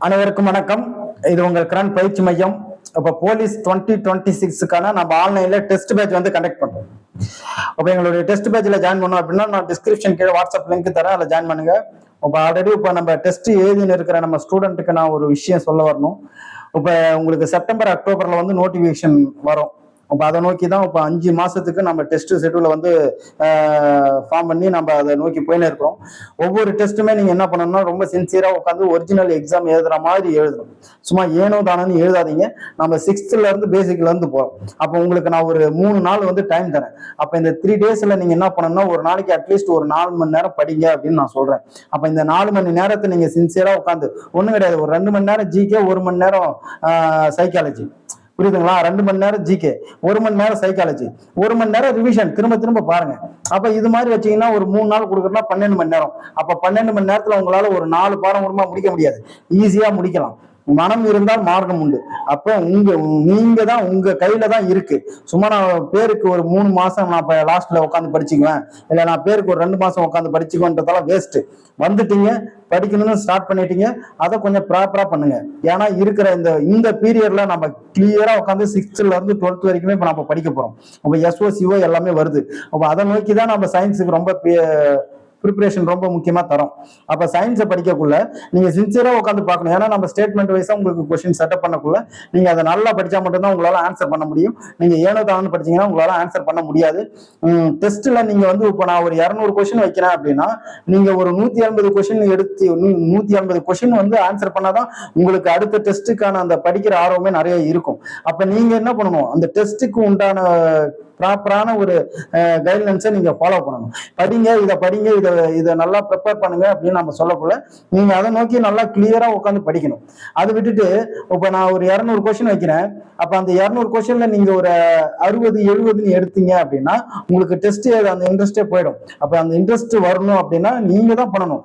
அனைவருக்கும் வணக்கம். இது உங்கள் கிரண் பயிற்சி மையம். இப்போ போலீஸ் 2026க்கான நம்ம ஆன்லைன்ல டெஸ்ட் பேட்ச் வந்து கண்டக்ட் பண்றோம். இப்போ எங்களுடைய டெஸ்ட் பேட்ச்ல ஜாயின் பண்ணோம் அப்படின்னா நான் டிஸ்கிரிப்ஷன் கீழே வாட்ஸ்அப் லிங்க் தரேன், அதில் ஜாயின் பண்ணுங்க. இப்போ ஆல்ரெடி இப்போ நம்ம டெஸ்ட் எழுதின்னு இருக்கிற நம்ம ஸ்டூடெண்ட்டுக்கு நான் ஒரு விஷயம் சொல்ல வரணும். இப்போ உங்களுக்கு செப்டம்பர் அக்டோபர்ல வந்து நோட்டிஃபிகேஷன் வரும். அப்போ அதை நோக்கி தான் இப்போ 5 மாசத்துக்கு நம்ம டெஸ்ட் ஷெட்யூலை வந்து ஃபார்ம் பண்ணி நம்ம அதை நோக்கி போயின்னு இருக்கிறோம். ஒவ்வொரு டெஸ்ட்டுமே நீங்க என்ன பண்ணணும்னா ரொம்ப சின்சியரா உட்காந்து ஒரிஜினல் எக்ஸாம் எழுதுற மாதிரி எழுதணும். சும்மா ஏனோ தானோன்னு எழுதாதீங்க. நம்ம 6th இருந்து பேசிக்ல இருந்து போறோம். அப்போ உங்களுக்கு நான் ஒரு 3 நாள் வந்து டைம் தரேன். அப்போ இந்த 3 டேஸ்ல நீங்க என்ன பண்ணணும்னா ஒரு நாளைக்கு அட்லீஸ்ட் ஒரு 4 மணி நேரம் படிங்க அப்படின்னு நான் சொல்றேன். அப்போ இந்த 4 மணி நேரத்தை நீங்க சின்சியரா உட்காந்து ஒண்ணும் கிடையாது, ஒரு 2 மணி நேரம் ஜிகே, 1 மணி நேரம் சைக்காலஜி, புரியுதுங்களா? 2 மணி நேரம் ஜிகே, 1 மணி நேரம் சைக்காலஜி, 1 மணி நேரம் ரிவிஷன் திரும்ப திரும்ப பாருங்க. அப்ப இது மாதிரி வச்சீங்கன்னா ஒரு 3 நாள் கொடுக்குறோம்னா 12 மணி நேரம். அப்ப 12 மணி நேரத்துல உங்களால ஒரு 4 பாடம் கூட முடிக்க முடியாது, ஈஸியா முடிக்கலாம். மனம் இருந்தால் மார்க்கம் உண்டு. அப்போ நீங்க தான் உங்க கையில தான் இருக்கு. சும்மா நான் பேருக்கு ஒரு 3 மாசம் நான் லாஸ்ட்ல உட்காந்து படிச்சுக்குவேன், இல்ல நான் பேருக்கு ஒரு 2 மாசம் உட்காந்து படிச்சுக்குவேன்றதெல்லாம் வேஸ்ட். வந்துட்டீங்க, படிக்கணும்னு ஸ்டார்ட் பண்ணிட்டீங்க, அதை கொஞ்சம் ப்ராப்பரா பண்ணுங்க. ஏன்னா இருக்கிற இந்த பீரியட்ல நம்ம கிளியரா உட்காந்து 6th இருந்து 12th வரைக்குமே இப்ப நம்ம படிக்க போறோம். அப்ப எஸ்ஓ சிஓ எல்லாமே வருது. அப்ப அதை நோக்கி தான் நம்ம சயின்ஸுக்கு ரொம்ப ப்ரிப்பரேஷன் ரொம்ப முக்கியமா தரும். அப்ப சயின்ஸை படிக்கக்குள்ள நீங்க சின்சியரா உட்காந்து பார்க்கணும். ஏன்னா நம்ம ஸ்டேட்மெண்ட் வைஸா உங்களுக்கு கொஸ்டின் செட்டப் பண்ணக்குள்ள நீங்க அதை நல்லா படிச்சா மட்டும்தான் உங்களால ஆன்சர் பண்ண முடியும். நீங்க ஏனோ தானு படிச்சீங்கன்னா உங்களால ஆன்சர் பண்ண முடியாது. டெஸ்ட்ல நீங்க வந்து இப்போ நான் ஒரு 200 கொஸ்டின் வைக்கிறேன் அப்படின்னா நீங்க ஒரு 180 கொஸ்டின் எடுத்து 180 கொஸ்டின் வந்து ஆன்சர் பண்ணாதான் உங்களுக்கு அடுத்த டெஸ்ட்டுக்கான அந்த படிக்கிற ஆர்வமே நிறைய இருக்கும். அப்ப நீங்க என்ன பண்ணணும், அந்த டெஸ்ட்டுக்கு உண்டான ப்ராப்பரான ஒரு கைட்லைன்ஸை நீங்க ஃபாலோ பண்ணணும். படிங்க, இதை நல்லா ப்ரிப்பேர் பண்ணுங்க அப்படின்னு நம்ம சொல்லக்குள்ள நீங்க அதை நோக்கி நல்லா கிளியரா உட்காந்து படிக்கணும். அதை விட்டுட்டு இப்ப நான் ஒரு 200 கொஸ்டின் வைக்கிறேன், அப்ப அந்த 200 கொஸ்டின்ல நீங்க ஒரு 60 70 எடுத்தீங்க அப்படின்னா உங்களுக்கு டெஸ்ட் அந்த இன்ட்ரெஸ்டே போயிடும். அப்ப அந்த இன்ட்ரெஸ்ட் வரணும் அப்படின்னா நீங்க தான் பண்ணணும்.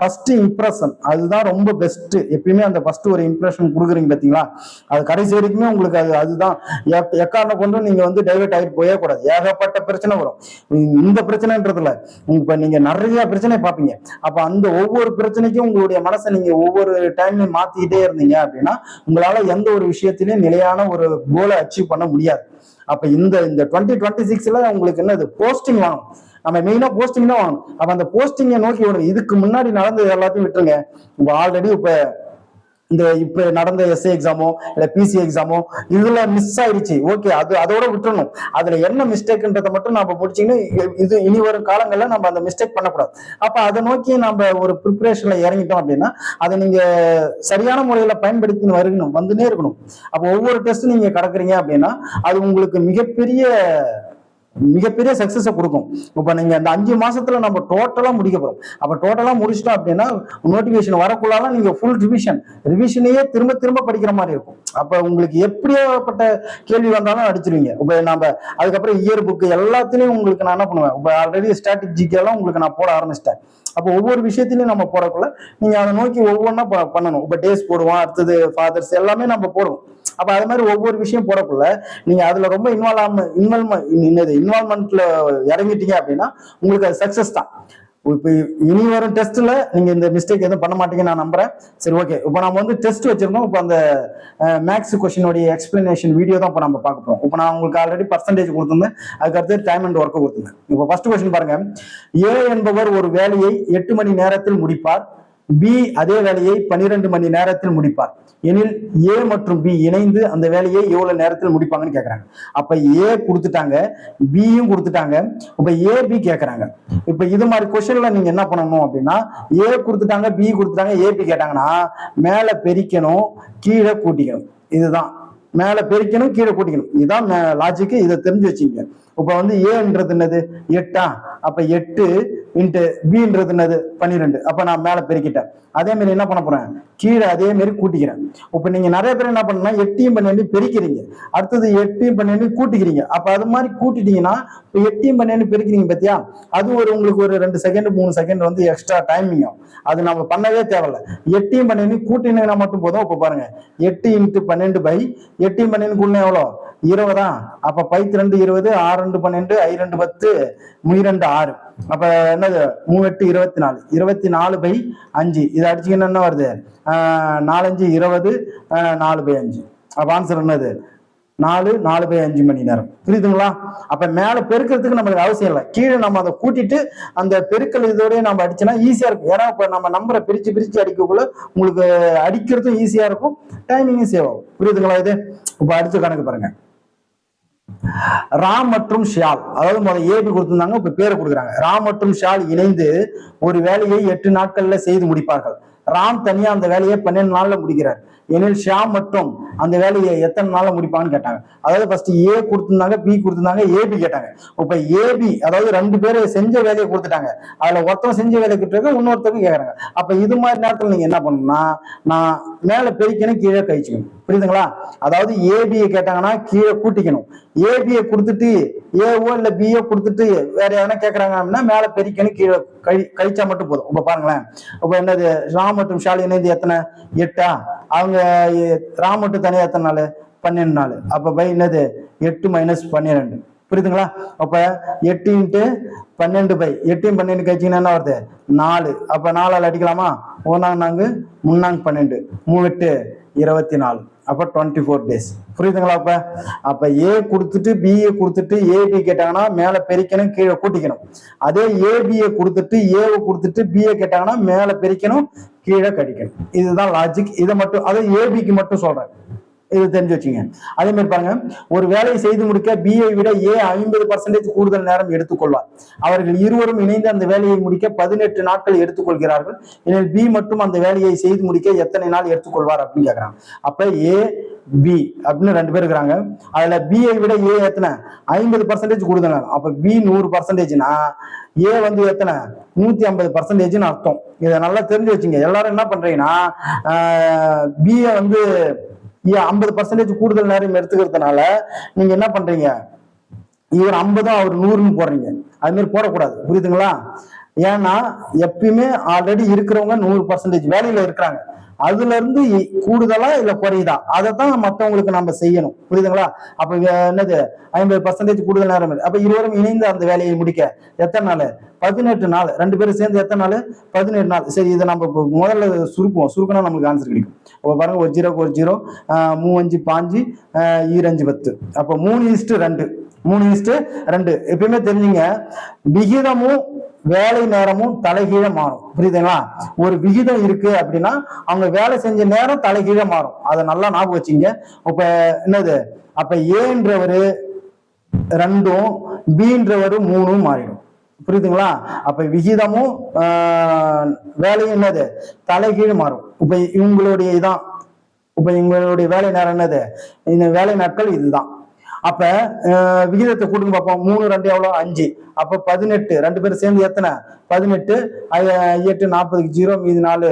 ஃபர்ஸ்ட் இம்ப்ரெஷன் அதுதான் ரொம்ப பெஸ்ட். எப்பயுமே அந்த ஃபர்ஸ்ட் ஒரு இம்ப்ரெஷன் கொடுக்குறீங்க பார்த்தீங்களா, அது கடைசி வரைக்குமே உங்களுக்கு அதுதான் எக்காரணம் கொண்டு நீங்க வந்து டைவர்ட் ஆகிட்டு போயே கூடாது. ஏகப்பட்ட பிரச்சனை வரும். இந்த பிரச்சனைன்றதுல இப்ப நீங்க நிறைய பிரச்சனை பார்ப்பீங்க. அப்ப அந்த ஒவ்வொரு பிரச்சனைக்கும் உங்களுடைய மனசை நீங்க ஒவ்வொரு டைம்லையும் மாத்திக்கிட்டே இருந்தீங்க அப்படின்னா உங்களால எந்த ஒரு விஷயத்திலையும் நிலையான ஒரு கோலை அச்சீவ் பண்ண முடியாது. அப்ப இந்த 2026ல உங்களுக்கு என்னது, போஸ்டிங் வாங்கணும். நம்ம மெயினா போஸ்டிங் தான் வாங்கணும். அப்ப அந்த போஸ்டிங்கை நோக்கி ஓடுங்க. இதுக்கு முன்னாடி நடந்தது எல்லாத்தையும் விட்டுருங்க. இப்ப ஆல்ரெடி இப்ப நடந்த எஸ்ஏ எக்ஸாமோ இல்ல பிசி எக்ஸாமோ இதுல மிஸ் ஆயிடுச்சு, ஓகே, அதோட விட்டுறணும். அதுல என்ன மிஸ்டேக்ன்றதை மட்டும் நம்ம முடிச்சிங்கன்னா இது இனி வரும் காலங்கள்ல நம்ம அந்த மிஸ்டேக் பண்ணக்கூடாது. அப்ப அதை நோக்கி நம்ம ஒரு ப்ரிப்பரேஷன்ல இறங்கிட்டோம் அப்படின்னா அதை நீங்க சரியான முறையில பயன்படுத்தி வந்துனே இருக்கணும். அப்ப ஒவ்வொரு டெஸ்ட் நீங்க கடக்குறீங்க அப்படின்னா அது உங்களுக்கு மிகப்பெரிய சக்சஸை கொடுக்கும். இப்ப நீங்க அந்த 5 மாசத்துல நம்ம டோட்டலா முடிக்க போறோம். அப்ப டோட்டலா முடிச்சிட்டோம் அப்படின்னா நோட்டிபிகேஷன் வரக்குள்ளால நீங்க ஃபுல் ரிவிஷனையே திரும்ப திரும்ப படிக்கிற மாதிரி இருக்கும். அப்ப உங்களுக்கு எப்படியாப்பட்ட கேள்வி வந்தாலும் அடிச்சிருவீங்க. இப்ப நம்ம அதுக்கப்புறம் இயர் புக் எல்லாத்துலயும் உங்களுக்கு நான் என்ன பண்ணுவேன், இப்ப ஆல்ரெடி ஸ்ட்ராட்டஜிக் எல்லாம் உங்களுக்கு நான் போட ஆரம்பிச்சிட்டேன். அப்போ ஒவ்வொரு விஷயத்திலையும் நம்ம போடக்குள்ள நீங்க அதை நோக்கி ஒவ்வொன்றா பண்ணணும். இப்ப டேஸ் போடுவோம், அடுத்தது ஃபாதர்ஸ் எல்லாமே நம்ம போடுவோம். அப்ப அது மாதிரி ஒவ்வொரு விஷயம் போடக்குள்ள நீங்க அதுல ரொம்ப இன்வால்மெண்ட்ல இறங்கிட்டீங்க அப்படின்னா உங்களுக்கு அது சக்சஸ் தான். இப்ப இனி வரும் டெஸ்ட்ல நீங்க இந்த மிஸ்டேக் எதுவும் பண்ண மாட்டீங்கன்னு நான் நம்புறேன். சரி, ஓகே. இப்போ நம்ம வந்து டெஸ்ட் வச்சிருந்தோம். இப்போ அந்த மேக்ஸ் கொஸ்டினுடைய எக்ஸ்பிளனேஷன் வீடியோ தான் இப்போ நம்ம பார்க்க போறோம். இப்போ நான் உங்களுக்கு ஆல்ரெடி பர்சன்டேஜ் கொடுத்துருந்தேன், அதுக்கு அடுத்து டைம் அண்ட் ஒர்க்கை கொடுத்துருந்தேன். இப்போ ஃபர்ஸ்ட் கொஸ்டின் பாருங்க. ஏ என்பவர் ஒரு வேலையை 8 மணி நேரத்தில் முடிப்பார், பி அதே வேலையை 12 மணி நேரத்தில் முடிப்பார் எனில் ஏ மற்றும் பி இணைந்து அந்த வேலையை எவ்வளவு நேரத்தில் முடிப்பாங்கன்னு கேட்கறாங்க. அப்ப ஏ கொடுத்துட்டாங்க, பியும் கொடுத்துட்டாங்க, இப்ப ஏ பி கேட்கறாங்க. இப்ப இது மாதிரி கொஸ்டின்ல நீங்க என்ன பண்ணணும் அப்படின்னா ஏ கொடுத்துட்டாங்க, பி கொடுத்துட்டாங்க, ஏபி கேட்டாங்கன்னா மேல பெருக்கணும், கீழே கூட்டிக்கணும். இதுதான் மேல பெருக்கணும், கீழே கூட்டிக்கணும். இதுதான் லாஜிக்கு. இதை தெரிஞ்சு வச்சுங்க. இப்ப வந்து ஏன்றது என்னது 8, அப்ப 8 இன்ட்டு பின்றது என்னது 12. அப்ப நான் மேல பெருக்கிட்டேன். அதே மாதிரி என்ன பண்ண போறேன், கீழே அதே மாதிரி கூட்டிக்கிறேன். இப்ப நீங்க நிறைய பேர் என்ன பண்ணா 8யும் 12 பெருக்கிறீங்க, அடுத்தது 8யும் 12 கூட்டிக்கிறீங்க. அப்ப அது மாதிரி கூட்டிட்டீங்கன்னா 8யும் 12 பெருக்கிறீங்க பத்தியா, அது உங்களுக்கு ஒரு 2 செகண்ட் 3 செகண்ட் வந்து எக்ஸ்ட்ரா டைமிங். அது நம்ம பண்ணவே தேவையில்ல. 8யும் 12 கூட்டினீங்கன்னா மட்டும் போதும். இப்ப பாருங்க 8 × 12 8யும் 12 கூட்டினா எவ்வளோ 20. அப்ப 5 2 20, 6 4 2 12 I 2 10 3 6. அப்ப என்னது 3 8 24 24/5. இதை அடிச்சீங்கன்னா என்ன வருது 4 5 20 4/5. அப்ப ஆன்சர் என்னது 4 மணி நேரம். புரியுதுங்களா? அப்ப மேல பெருக்கிறதுக்கு நம்மளுக்கு அவசியம் இல்லை, கீழே நம்ம அதை கூட்டிட்டு அந்த பெருக்கல் இதோடய நம்ம அடிச்சோன்னா ஈஸியா இருக்கும். ஏன்னா இப்ப நம்ம நம்பரை பிரிச்சு அடிக்கக்குள்ள உங்களுக்கு அடிக்கிறதும் ஈஸியா இருக்கும், டைமிங்கும் சேவ் ஆகும். புரியுதுங்களா? இது இப்ப அடிச்ச கணக்கு பாருங்க. ராம் மற்றும் ஷியால், அதாவது முதல் ஏபி கொடுத்திருந்தாங்க, இப்ப பேரை கொடுக்குறாங்க. ராம் மற்றும் ஷியால் இணைந்து ஒரு வேலையை 8 நாட்கள்ல செய்து முடிப்பார்கள். ராம் தனியா அந்த வேலையை 12 நாள்ல முடிக்கிறார் எனில் ஷியாம் மட்டும் அந்த வேலையை எத்தனை நாள்ல முடிப்பான்னு கேட்டாங்க. அதாவது ஃபர்ஸ்ட் ஏ கொடுத்திருந்தாங்க, பி கொடுத்திருந்தாங்க, ஏபி கேட்டாங்க. இப்ப ஏபி அதாவது 2 பேரு செஞ்ச வேலையை கொடுத்துட்டாங்க, அதுல ஒருத்தவங்க செஞ்ச வேலையை கிட்ட இன்னொருத்தருக்கு கேட்கறாங்க. அப்ப இது மாதிரி நேரத்துல நீங்க என்ன பண்ணணும்னா, நான் மேல பெருக்கணும், கீழே கழிச்சுக்கணும். புரியுதுங்களா? அதாவது ஏபியை கேட்டாங்கன்னா கீழே கூட்டிக்கணும், ஏபியை கொடுத்துட்டு ஏஓ இல்ல பிஓ கொடுத்துட்டு வேற எதனா கேட்கறாங்க அப்படின்னா மேல பெருக்கணும், கீழே கழிச்சா மட்டும் போதும். இப்ப பாருங்களேன், இப்ப என்னது ராம் மற்றும் ஷால் இணைந்து எத்தனை 8, அவங்க ராம் மட்டும் தனியா எத்தனை நாள் 12 நாள். அப்ப பை என்னது 8 - 12. புரியுதுங்களா? அப்ப 8 × 12 8 12 கழிச்சீங்கன்னா என்ன வருது 4. அப்ப 4ஆல் அடிக்கலாமா? 1 4 3 12 3 8 24. அப்ப 24 days. புரியுதுங்களா? அப்ப ஏ கொடுத்துட்டு பிஏ கொடுத்துட்டு ஏபி கேட்டாங்கன்னா மேல பெருக்கணும், கீழே கூட்டிக்கணும். அதே ஏபியை கொடுத்துட்டு ஏவை கொடுத்துட்டு பிஏ கேட்டாங்கன்னா மேல பெருக்கணும், கீழே கழிக்கணும். இதுதான் லாஜிக். இதை மட்டும் அதை ஏபிக்கு மட்டும் சொல்றேன், இது தெரிஞ்சு வச்சுங்க. அதே மாதிரி பாருங்க, ஒரு வேலையை செய்து முடிக்க பிஐ விட ஏ 50% கூடுதல் நேரம் எடுத்துக்கொள்வார். அவர்கள் இருவரும் இணைந்து அந்த வேலையை முடிக்க 18 நாட்கள் எடுத்துக்கொள்கிறார்கள். எனில் பி மட்டும் அந்த வேலையை செய்து முடிக்க எத்தனை நாள் எடுத்துக்கொள்வார் அப்படின்னு கேட்கறாங்க. அப்ப ஏ பி அப்படின்னு 2 பேர் இருக்கிறாங்க. அதுல பிஐ விட ஏ எத்தனை 50% கூடுதல் நேரம். அப்ப பி 100%னா ஏ வந்து எத்தனை 150%ன்னு அர்த்தம். இதை நல்லா தெரிஞ்சு வச்சுங்க. எல்லாரும் என்ன பண்றீங்கன்னா பிஏ வந்து 50% கூடுதல் நேரம் எடுத்துக்கிறதுனால நீங்க என்ன பண்றீங்க, இவர் 50 அவர் 100ன்னு போடுறீங்க. அது மாதிரி போடக்கூடாது. புரியுதுங்களா? ஏன்னா எப்பயுமே ஆல்ரெடி இருக்கிறவங்க 100% வேலையில இருக்கிறாங்க, அதுல இருந்து கூடுதலா இல்ல குறையுதா அதைத்தான் மற்றவங்களுக்கு நம்ம செய்யணும். புரியுதுங்களா? அப்ப என்னது 50% கூடுதல் நேரம். அப்ப இருவரும் இணைந்து அந்த வேலையை முடிக்க எத்தனை நாள் 18 நாள். 2 பேரும் சேர்ந்து எத்தனை நாள் 18 நாள். சரி, இதை நம்ம முதல்ல சுருக்கினா நமக்கு ஆன்சர் கிடைக்கும். பாருங்க, 1 0 1 0 3 5 5 2 10. அப்ப 3:2 3:2. எப்பயுமே தெரிஞ்சுங்க, விகிதமும் வேலை நேரமும் தலைகீழ மாறும். புரியுதுங்களா? ஒரு விகிதம் இருக்கு அப்படின்னா அவங்க வேலை செஞ்ச நேரம் தலைகீழ மாறும். அதை நல்லா ஞாபகம் வச்சுங்க. இப்ப என்னது, அப்ப ஏன்றவரு 2ம் பின்றவரு 3ம் மாறிடும். புரியுதுங்களா? அப்ப விகிதமும் வேலையும் என்னது தலைகீழ் மாறும். இப்ப இவங்களுடைய இதான், இப்ப இவங்களுடைய வேலை நேரம் என்னது, இந்த வேலை நாட்கள் இதுதான். அப்ப விகிதத்தை கூட்டுங்க பார்ப்போம். 3 2 எவ்வளோ 5. அப்ப 18. 2 பேரும் சேர்ந்து எத்தனை 18 8 40 0 மீதி 4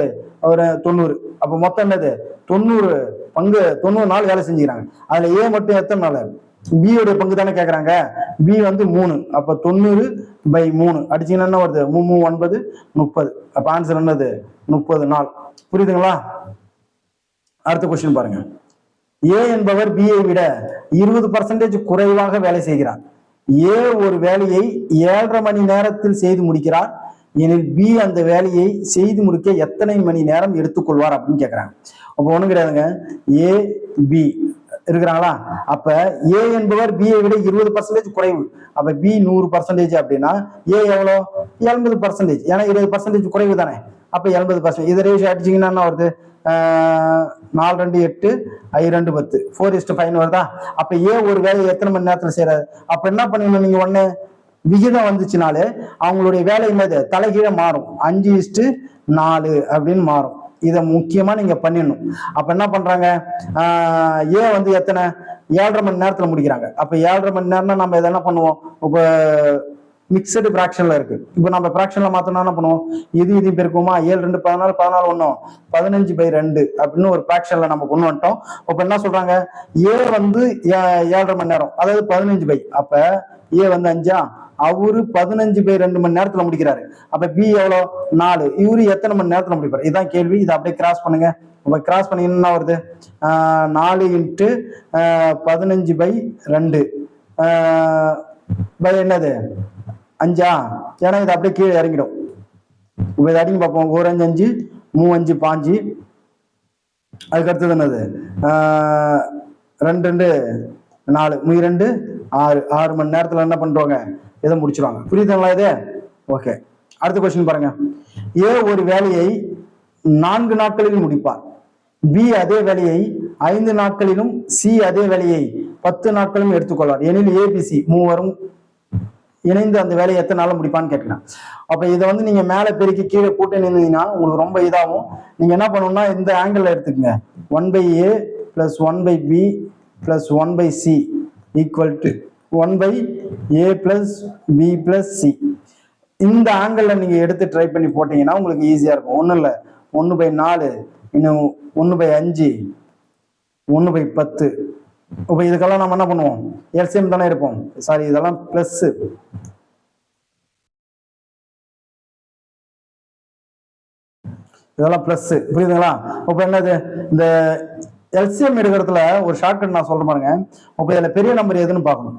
ஒரு 90. அப்ப மொத்தம் என்னது 90 பங்கு 90 நாள் வேலை செஞ்சுக்கிறாங்க. அதுல ஏ மட்டும் எத்தனை நாள், பியோடைய பங்கு தானே கேட்கறாங்க. பி வந்து 3. அப்ப 90/3 அடிச்சீங்கன்னா என்ன வருது 3 9 30. அப்ப ஆன்சர் என்னது 30 நாள். புரியுதுங்களா? அடுத்த கொஸ்டின் பாருங்க. ஏ என்பவர் பியை விட 20% குறைவாக வேலை செய்கிறார். ஏ ஒரு வேலையை 7.5 மணி நேரத்தில் செய்து முடிக்கிறார். எனில் பி அந்த வேலையை செய்து முடிக்க எத்தனை மணி நேரம் எடுத்துக்கொள்வார் அப்படின்னு கேட்கிறாங்க. அப்போ ஒண்ணும் கிடையாதுங்க, ஏ பி இருக்கிறாங்களா? அப்ப ஏ என்பவர் பியை விட 20% குறைவு. அப்ப பி 100% அப்படின்னா ஏ எவ்வளோ 80%. ஏன்னா 20% குறைவு தானே. அப்ப 80%. இதை ரேஷியோ அடிச்சீங்கன்னா என்ன வருது 4 2 8 I 2 10 4:5 வருதா? அப்ப ஏ ஒரு வேலையை எத்தனை மணி நேரத்துல செய்யறாரு? அப்ப என்ன பண்ணணும் நீங்க, ஒண்ணு விகிதம் வந்துச்சுனாலே அவங்களுடைய வேலை என்னது தலைகீழ மாறும். 5:4 அப்படின்னு மாறும். இதை முக்கியமா நீங்க பண்ணிடணும். அப்ப என்ன பண்றாங்க, ஏ வந்து எத்தனை 7.5 மணி நேரத்துல முடிக்கிறாங்க. அப்ப 7.5 மணி நேரம்னா நம்ம இதை என்ன பண்ணுவோம், இப்ப மிக்சடு பிராக்ஷன்ல இருக்கு. இப்போ நம்ம பிராக்ஷன்ல மாத்தோம்னா என்ன பண்ணுவோம், இது பெருக்குமா 7 2 14 14 1 15/2 அப்படின்னு ஒரு பிராக்ஷன்ல நம்ம கொண்டு வந்துட்டோம். இப்ப என்ன சொல்றாங்க, ஏ வந்து 7.5 மணி நேரம், அதாவது 15 அப்ப ஏ வந்து 5, அவரு 15/2 மணி நேரத்துல முடிக்கிறாரு. அப்ப பி எவ்வளோ 4, இவரு எத்தனை மணி நேரத்துல முடிப்பாரு? இதுதான் கேள்வி. இதை அப்படியே கிராஸ் பண்ணுங்க. இப்ப கிராஸ் பண்ணீங்கன்னா என்ன வருது 4 × 15/2 பை என்னது 5, ஏன்னா இது அப்படியே கீழே இறங்கிடும். இப்போ இதை அடிங்க பார்ப்போம். 1 5 5, 3 5 5. அதுக்கு அடுத்தது என்னது 2 2 4, 2 6. 6 மணி நேரத்தில் என்ன பண்ணுவாங்க, இதை முடிச்சிருவாங்க. புரியுதுங்களா இது? ஓகே. அடுத்த கொஸ்டின் பாருங்க. ஏ ஒரு வேலையை 4 நாட்களில் முடிப்பார், பி அதே வேலையை 5 நாட்களிலும், சி அதே வேலையை 10 நாட்களிலும் எடுத்துக்கொள்வார் எனில் ஏபிசி மூவரும் இணைந்து அந்த வேலையை எத்தனை நாள் முடிப்பான்னு கேட்கலாம். அப்ப இதை வந்து நீங்க மேல பெருக்கி கீழே கூட்டி நின்றீங்கன்னா உங்களுக்கு ரொம்ப இதாகும். நீங்க என்ன பண்ணணும்னா இந்த ஆங்கிள் எடுத்துக்கங்க. 1/a + 1/b + 1/c = 1/a + b + c. இந்த ஆங்கிள் நீங்க எடுத்து ட்ரை பண்ணி போட்டீங்கன்னா உங்களுக்கு ஈஸியா இருக்கும். ஒன்றும் இல்லை, 1/4, இன்னும் 1/5, 1/10. இப்போ இதுக்கெல்லாம் நம்ம என்ன பண்ணுவோம், எல்சிஎம் தானே இருப்போம். சாரி, இதெல்லாம் பிளஸ். இதெல்லாம் பிளஸ். புரியுதுங்களா? இப்போ என்னது, இந்த எல்சிஎம் எடுக்கிறதுல ஒரு ஷார்ட்கட் நான் சொல்றேன் பாருங்க. இப்போ இதுல பெரிய நம்பர் எதுன்னு பார்க்கணும்.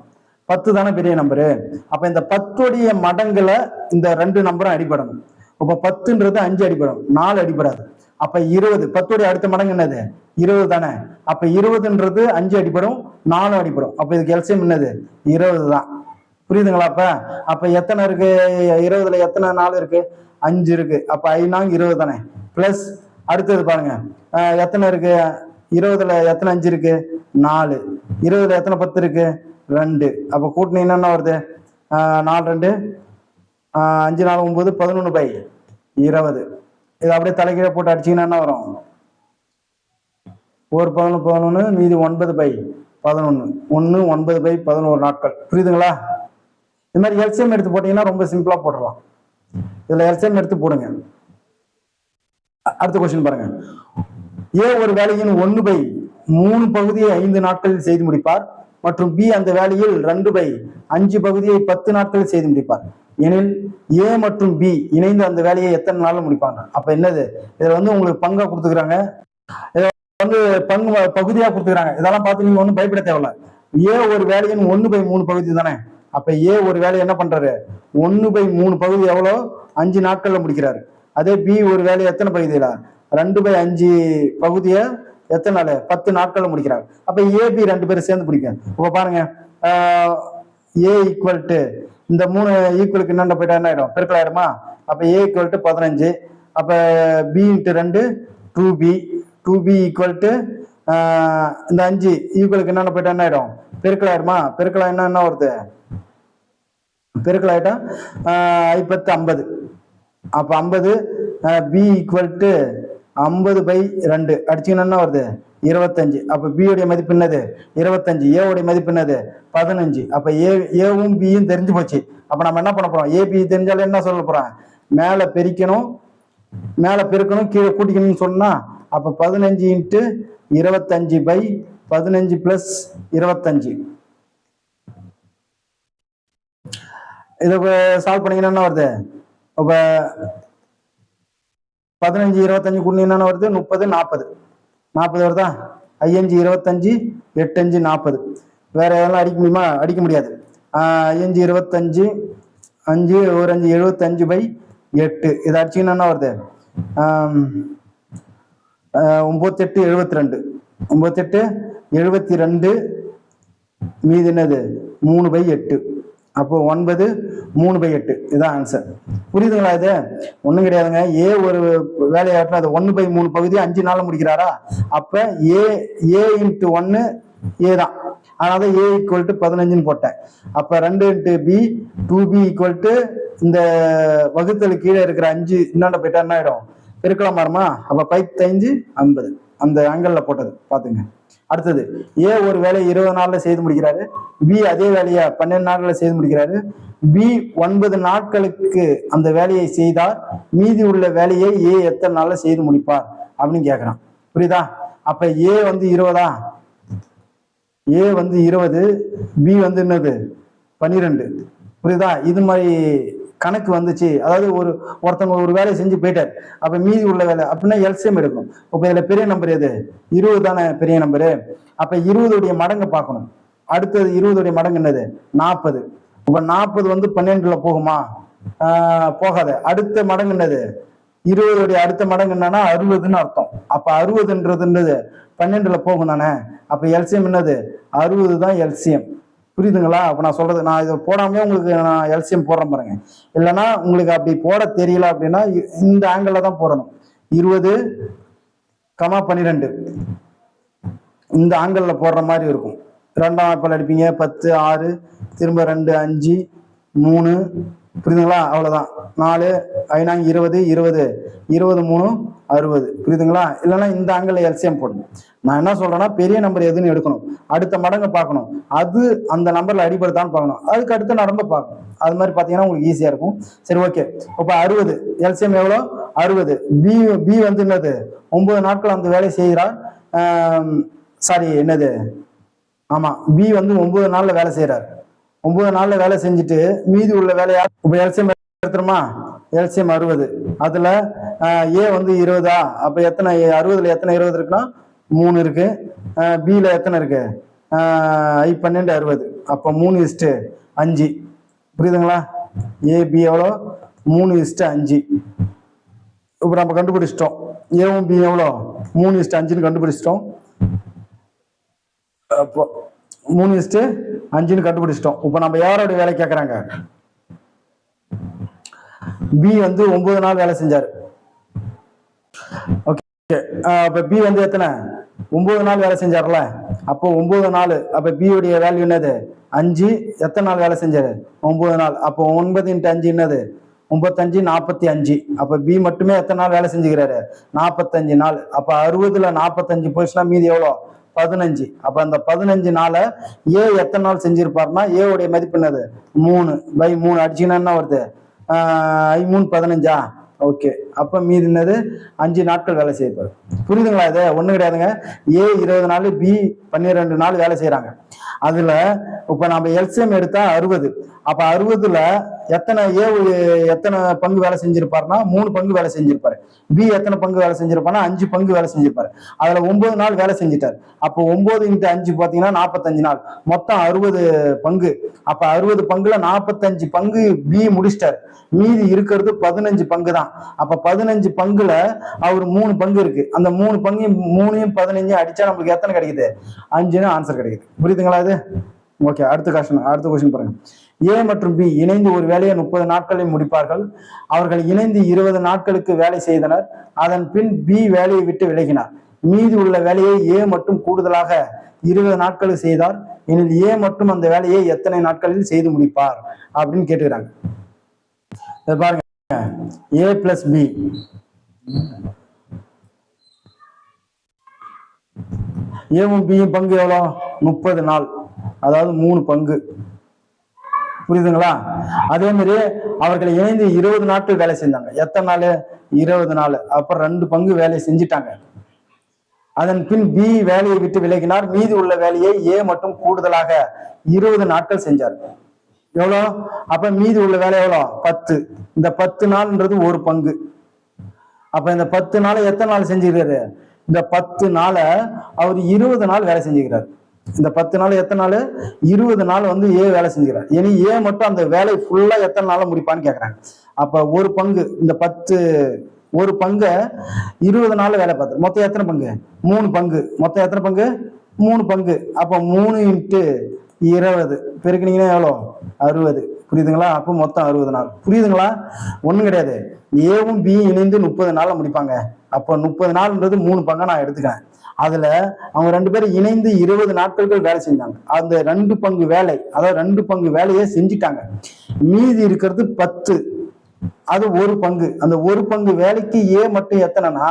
10 தானே பெரிய நம்பரு. அப்ப இந்த 10உடைய மடங்குல இந்த 2 நம்பரும் அடிபடணும். இப்போ 10ன்றது 5 அடிபடும், 4 அடிபடாது. அப்ப 20, 10உடைய அடுத்த மடங்கு என்னது 20 தானே. அப்ப 20ன்றது 5 அடிபடும், 4 அடிபடும். அப்ப இதுக்கு எல்சிஎம் என்னது 20 தான். புரியுதுங்களா? அப்ப எத்தனை இருக்கு 20ல, எத்தனை 4 இருக்கு, 5 இருக்கு. அப்ப 5 20 தானே. பிளஸ் அடுத்தது பாருங்க, எத்தனை இருக்கு 20ல, எத்தனை 5 இருக்கு 4. 20ல எத்தனை 10 இருக்கு 2. அப்ப கூட்டினீங்கன்னா என்ன வருது, 4 2 5 4 9 11/20. இது அப்படியே தலைகீழ போட்டு அடிச்சீங்கன்னா என்ன வரும், 1 11 11, மீதி 9/11. 1 9/11 நாட்கள். புரியுதுங்களா? இது மாதிரி எல்சிஎம் எடுத்து போட்டீங்கன்னா ரொம்ப சிம்பிளா போட்டுடலாம். இதுல எல்சிஎம் எடுத்து போடுங்க. அடுத்த கொஸ்டின் பாருங்க. ஏ ஒரு வேலையின் 1/3 பகுதியை 5 நாட்களில் செய்து முடிப்பார் மற்றும் பி அந்த வேலையில் 2/5 பகுதியை 10 நாட்களில் செய்து முடிப்பார் எனில் ஏ மற்றும் பி இணைந்து அந்த வேலையை எத்தனை நாள்ல முடிப்பாங்க. அப்ப என்னது, இதுல வந்து உங்களுக்கு பங்கா கொடுத்துக்கிறாங்க, வந்து பங்கு பகுதியா கொடுத்துக்கிறாங்க. இதெல்லாம் பார்த்து நீங்க ஒன்றும் பயப்பட தேவையில்ல. ஏ ஒரு வேலையின் 1/3 பகுதி தானே. அப்ப ஏ ஒரு வேலையை என்ன பண்றாரு, 1/3 பகுதி எவ்வளோ 5 நாட்கள்ல முடிக்கிறாரு. அதே பி ஒரு வேலையை எத்தனை பகுதியில 2/5 பகுதியை எத்தனை நாள் 10 நாட்கள்ல முடிக்கிறாங்க. அப்ப ஏபி 2 பேரும் சேர்ந்து பிடிக்க. இப்ப பாருங்க, ஏ ஈக்குவல் டு இந்த 3 ஈக்குவலுக்கு என்னென்ன போயிட்டா என்ன ஆயிடும், பெருக்கல் ஆயிடுமா. அப்ப ஏ ஈக்குவல் டு 15. அப்ப B × 2 2b. 2b equal to இந்த 5 ஈக்குவலுக்கு என்னென்ன போயிட்டா என்ன ஆயிடும், பெருக்கல் ஆயிடுமா. பெருக்கல் என்ன வருது, பெருக்கல் ஆயிட்டா 50. அப்ப 50. பி ஈக்குவல் டு 50/2 அடிச்சீங்கன்னா என்ன வருது 25. அப்ப பி உடைய மதிப்பு என்னது 25, ஏ உடைய மதிப்பு என்னது 15. அப்ப ஏவும் பியும் தெரிஞ்சு போச்சு. அப்ப நம்ம என்ன பண்ண போறோம், ஏபி தெரிஞ்சாலும் என்ன சொல்ல போறோம், மேல பெருக்கணும், மேல பெருக்கணும், கீழே கூட்டிக்கணும்னு சொன்னா அப்ப 15 × 25/15 + 25. இதை சால்வ் பண்ணீங்கன்னா என்ன வருது, இப்ப 15 25 கூட்டினீங்கன்னா வருது 30 40 வருதா. 5 25 8 5 40. வேற எதெல்லாம் அடிக்க முடியுமா, அடிக்க முடியாது. 5 25 5 1 5 75/8. இதை அடிச்சீங்கன்னா என்ன வருது 9 8 72. 9 8 72, மீது என்னது 3/8. அப்போ 9 3/8. இதுதான் ஆன்சர். புரியுதுங்களா? இது ஒண்ணும் கிடையாதுங்க. ஏ ஒரு வேலையாட்டினா அது 1/3 பகுதி 5 நாள்ல முடிக்கிறாரா. அப்ப ஏ × 1 ஏ தான், அதனால ஏ ஈக்குவல் டு 15ன்னு போட்டேன். அப்ப 2 × பி 2b ஈக்குவல் டு இந்த வகுத்தல் கீழே இருக்கிற 5 என்னென்ன போயிட்டா என்ன ஆயிடும், பெருக்கலாம் மாறுமா. அப்ப 5 50. அந்த ஆங்கிள் போட்டது பாத்துங்க. அடுத்தது, ஏ ஒரு வேலையை 20 நாள்ல செய்து முடிக்கிறாரு, பி அதே வேலையை 12 நாட்கள்ல செய்து முடிக்கிறாரு. பி 9 நாட்களுக்கு அந்த வேலையை செய்தார், மீதி உள்ள வேலையை ஏ எத்தனை நாள்ல செய்து முடிப்பார் அப்படின்னு கேட்கிறான். புரியுதா? அப்ப ஏ வந்து 20, ஏ வந்து 20, பி வந்து என்னது 12. புரியுதா? இது மாதிரி கணக்கு வந்துச்சு. அதாவது ஒருத்தவங்க ஒரு வேலையை செஞ்சு போயிட்டார், அப்ப மீதி உள்ள வேலை அப்படின்னா எல்சிஎம் எடுக்கணும். இப்ப இதுல பெரிய நம்பர் எது 20 தானே பெரிய நம்பரு. அப்ப 20 மடங்கு பார்க்கணும். அடுத்தது 20 மடங்கு என்னது 40. இப்ப 40 வந்து 12ல போகுமா? போகாது. அடுத்த மடங்கு என்னது? 20 அடுத்த மடங்கு என்னன்னா 60ன்னு அர்த்தம். அப்ப 60ன்றது 12ல போகும் தானே. அப்ப எல்சிஎம் என்னது? 60 தான் எல்சிஎம். புரியுதுங்களா? அப்ப நான் சொல்றது, நான் இதை போடாம உங்களுக்கு நான் எல்சிஎம் போடுறேன் பாருங்க. இல்லைன்னா உங்களுக்கு அப்படி போட தெரியல அப்படின்னா இந்த ஆங்கிள் தான் போடணும். 20, 12 இந்த ஆங்கிள் போடுற மாதிரி இருக்கும். 2ஆம் ஆப்பிள் அடிப்பீங்க. 10, 6, திரும்ப 2, 5, 3. புரியுதுங்களா? அவ்வளவுதான். 4, 5, 20, 20, 20, 3, 60. புரியுதுங்களா? இல்லைன்னா இந்த ஆங்கிள் எல்சிஎம் போடணும். நான் என்ன சொல்றேன்னா, பெரிய நம்பர் எதுன்னு எடுக்கணும், அடுத்த மடங்கு பார்க்கணும், அது அந்த நம்பர்ல அடிபடுத்தான்னு பார்க்கணும், அதுக்கு அடுத்த நம்பரை பார்க்கணும். அது மாதிரி பார்த்தீங்கன்னா உங்களுக்கு ஈஸியா இருக்கும். சரி, ஓகே. இப்போ 60 எல்சிஎம் எவ்வளோ? 60. பி வந்து என்னது? 9 நாட்கள் அந்த வேலையை செய்கிறார். சாரி, என்னது? ஆமா, பி வந்து 9 நாள்ல வேலை செய்யறாரு. 9 நாள்ல வேலை செஞ்சுட்டு மீதி உள்ள வேலையா இப்ப எல்சிஎம் எடுத்துருமா? எல்சிஎம் 60. அதுல ஏ வந்து 20. அப்ப எத்தனை 60ல எத்தனை 20 இருக்குன்னா 3 இருக்கு. பில எத்தனை இருக்கு? I 12 60. அப்ப 3:5. புரியுதுங்களா? ஏ பி எவ்வளோ? 3:5. இப்ப நம்ம கண்டுபிடிச்சிட்டோம். ஏவும் பி எவ்வளோ? 3:5 கண்டுபிடிச்சிட்டோம். அப்போ 3:5 கண்டுபிடிச்சிட்டோம். இப்ப நம்ம யாரோட வேலை கேட்கறாங்க? பி வந்து 9 நாள் வேலை செஞ்சாரு. ஓகே. அப்ப பி வந்து எத்தனை? 9 நாள் வேலை செஞ்சார்ல. அப்போ 9 நாள். அப்ப பி உடைய வேல்யூ என்னது? 5. எத்தனை நாள் வேலை செஞ்சாரு? 9 நாள். அப்போ 9 × 5 என்னது? 35, 45. அப்ப பி மட்டுமே எத்தனை நாள் வேலை செஞ்சுக்கிறாரு? 45 நாள். அப்ப 60ல 45 போயிடுச்சுன்னா மீதி எவ்வளோ? 15. அப்ப அந்த 15 நாளை ஏ எத்தனை நாள் செஞ்சிருப்பாருன்னா ஏ உடைய மதிப்பு என்னது? 3/3 அடிச்சுன்னா என்ன வருது? I 3 15. ஓகே. அப்ப மீதி என்னது? 5 நாட்கள் வேலை செய்யப்பாரு. புரியுதுங்களா? இது ஒண்ணும் கிடையாதுங்க. ஏ 20 நாள், பி 12 நாள் வேலை செய்யறாங்க. அதுல இப்ப நம்ம எல்சிஎம் எடுத்தா 60. அப்ப 60ல எத்தனை எத்தனை பங்கு வேலை செஞ்சிருப்பாருன்னா 3 பங்கு வேலை செஞ்சிருப்பாரு. பி எத்தனை பங்கு வேலை செஞ்சிருப்பாருன்னா 5 பங்கு வேலை செஞ்சிருப்பாரு. அதுல 9 நாள் வேலை செஞ்சிட்டாரு. அப்போ 9 × 5 பாத்தீங்கன்னா 45 நாள். மொத்தம் 60 பங்கு. அப்ப 60 பங்குல 45 பங்கு பி முடிச்சிட்டாரு. மீதி இருக்கிறது 15 பங்கு தான். அப்ப 15 பங்குல அவர் 3 பங்கு இருக்கு. அந்த 3 பங்கு 3யும் 15 அடிச்சா நம்மளுக்கு எத்தனை கிடைக்குது? 5ன்னு ஆன்சர் கிடைக்குது. புரியுதுங்களா இது? ஓகே. அடுத்த கொஸ்டின் பாருங்க. ஏ மற்றும் பி இணைந்து ஒரு வேலையை 30 நாட்களில் முடிப்பார்கள். அவர்கள் இணைந்து 20 நாட்களுக்கு வேலை செய்தனர். அதன் பின் பி வேலையை விட்டு விலகினார். மீதி உள்ள வேலையை ஏ மட்டும் கூடுதலாக 20 நாட்களுக்கு செய்தார் எனில் ஏ மட்டும் அந்த வேலையை எத்தனை நாட்களில் செய்து முடிப்பார் அப்படின்னு கேட்டுக்கிறாங்க. பாருங்க, ஏ பிளஸ் பி. ஏவும் பியும் பங்கு எவ்வளோ? 30 நாள். அதாவது 3 பங்கு. புரியுதுங்களா? அதே மாதிரி அவர்கள் இணைந்து 20 நாட்கள் வேலை செஞ்சாங்க. எத்தனை நாள்? 20 நாள். அப்புறம் 2 பங்கு வேலை செஞ்சிட்டாங்க. அதன் பின் பி வேலையை விட்டு விலகினார். மீதி உள்ள வேலையை ஏ மட்டும் கூடுதலாக 20 நாட்கள் செஞ்சார். எவ்வளோ? அப்ப மீதி உள்ள வேலை எவ்வளோ? 10. இந்த 10 நாள்ன்றது 1 பங்கு. அப்ப இந்த 10 நாளை எத்தனை நாள் செஞ்சுக்கிறாரு? இந்த 10 நாளை அவர் 20 நாள் வேலை செஞ்சுக்கிறார். இந்த 10 நாள் எத்தனை நாள்? 20 நாள் வந்து ஏ வேலை செஞ்சுக்கிறார். இனி ஏ மட்டும் அந்த வேலை ஃபுல்லா எத்தனை நாள் முடிப்பான்னு கேட்கறாங்க. அப்ப 1 பங்கு. இந்த 1 பங்கை 20 நாள் வேலை பார்த்து மொத்தம் எத்தனை பங்கு? 3 பங்கு. மொத்தம் எத்தனை பங்கு? 3 பங்கு. அப்ப 3 × 20 பெருக்கினீங்கன்னா எவ்வளோ? 60. புரியுதுங்களா? அப்போ மொத்தம் 60 நாள். புரியுதுங்களா? ஒண்ணும் கிடையாது. ஏவும் பி இணைந்து 30 நாள்ல முடிப்பாங்க. அப்போ 30 நாள்ன்றது 3 பங்கா நான் எடுத்துக்கிறேன். அதுல அவங்க 2 பேரும் இணைந்து 20 நாட்கள் வேலை செஞ்சாங்க. அந்த 2 பங்கு வேலை, அதாவது 2 பங்கு வேலையை செஞ்சுட்டாங்க. மீதி இருக்கிறது 10. அது 1 பங்கு. அந்த 1 பங்கு வேலைக்கு ஏ மட்டும் எத்தனைனா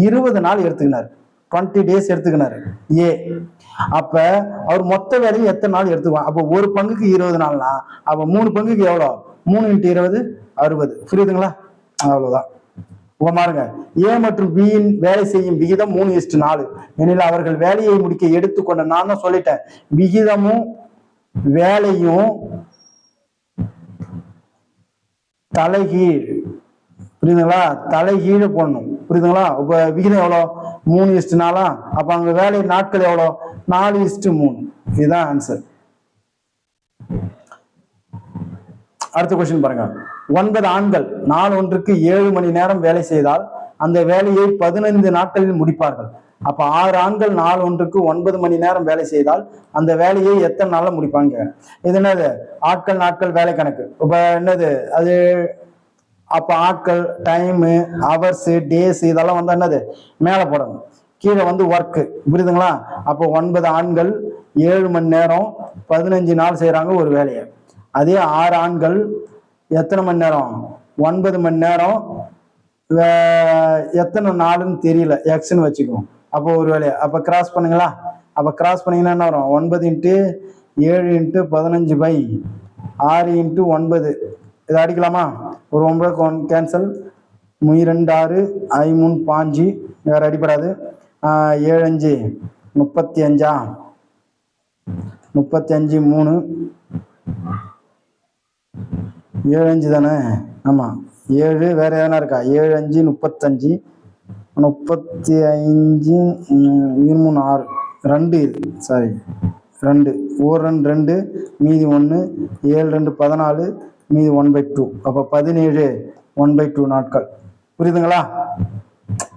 20 நாள் எடுத்துக்கினாரு. 20 days எடுத்துக்கினாரு ஏ. அப்ப அவர் மொத்த வேலையும் எத்தனை நாள் எடுத்துக்குவான்? அப்போ 1 பங்குக்கு 20 நாள்னா அப்ப 3 பங்குக்கு எவ்வளோ? 3 × 20 60. புரியுதுங்களா? அவ்வளவுதான். பாருங்க, ஏ மற்றும் பியின் வேலை செய்யும் விகிதம் 3:4 எனில் அவர்கள் வேலையை முடிக்க எடுத்துக்கொண்ட, நான் தான் சொல்லிட்டேன், விகிதமும் வேலையும் தலைகீழ். புரியுதுங்களா? தலைகீழ போடணும். புரியுதுங்களா? இப்ப விகிதம் எவ்வளோ? 3:4. அப்ப அவங்க வேலை நாட்கள் எவ்வளோ? 4:3. இதுதான் ஆன்சர். அடுத்த கொஸ்டின் பாருங்க. 9 ஆண்கள் நாள் ஒன்றுக்கு 7 மணி நேரம் வேலை செய்தால் அந்த வேலையை 15 நாட்களில் முடிப்பார்கள். அப்ப 6 ஆண்கள் நாள் ஒன்றுக்கு 9 மணி நேரம் வேலை செய்தால் அந்த வேலையை எத்தனை நாள்ல முடிப்பாங்க? இது என்னது? ஆட்கள் நாட்கள் வேலை கணக்கு. இப்ப என்னது அது? அப்ப ஆட்கள், டைமு, ஹவர்ஸ், டேஸ் இதெல்லாம் வந்து என்னது மேல போடணும், கீழே வந்து ஒர்க்கு. புரியுதுங்களா? அப்போ 9 ஆண்கள் 7 மணி நேரம் 15 நாள் செய்யறாங்க ஒரு வேலையை. அதே 6 ஆண்கள் எத்தனை மணி நேரம்? 9 மணி நேரம், எத்தனை நாளுன்னு தெரியல, எக்ஸ்ன்னு வச்சுக்குவோம். அப்போ ஒரு வேலையை அப்ப கிராஸ் பண்ணுங்களா? அப்ப கிராஸ் பண்ணீங்கன்னா என்ன வரும்? 9 × 7 × 15 / 6 × 9. இதை அடிக்கலாமா? ஒரு 9 கேன்சல், 2 6 I 3 5, வேற அடிப்படாது. 7 5 35, 35 3 7 5 தானே? ஆமா 7, வேற எதனா இருக்கா? 7 5 35, 35 3 6 2, இது சாரி 2, ஒரு 2 மீதி 1, 7 2 14, மீதி 1/2. அப்ப 17 1/2 நாட்கள். புரியுதுங்களா?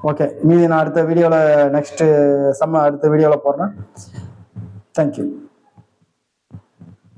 ஓகே, மீதி நான் அடுத்த வீடியோல நெக்ஸ்ட் அடுத்த வீடியோல போடுறேன். தேங்க்யூ.